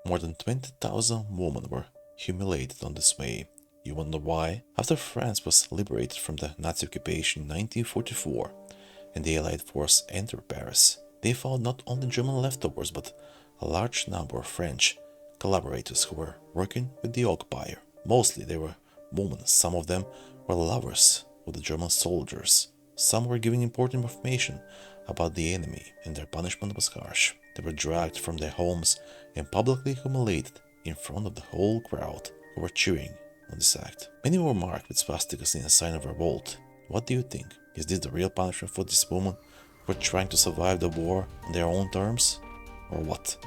More than 20,000 women were humiliated on this way. You wonder why? After France was liberated from the Nazi occupation in 1944 and the Allied force entered Paris, they found not only German leftovers but a large number of French collaborators who were working with the occupier. Mostly they were women, some of them were lovers of the German soldiers. Some were giving important information about the enemy, and their punishment was harsh. They were dragged from their homes and publicly humiliated in front of the whole crowd who were cheering on this act. Many were marked with swastikas in a sign of revolt. What do you think? Is this the real punishment for these women who were trying to survive the war on their own terms? Or what?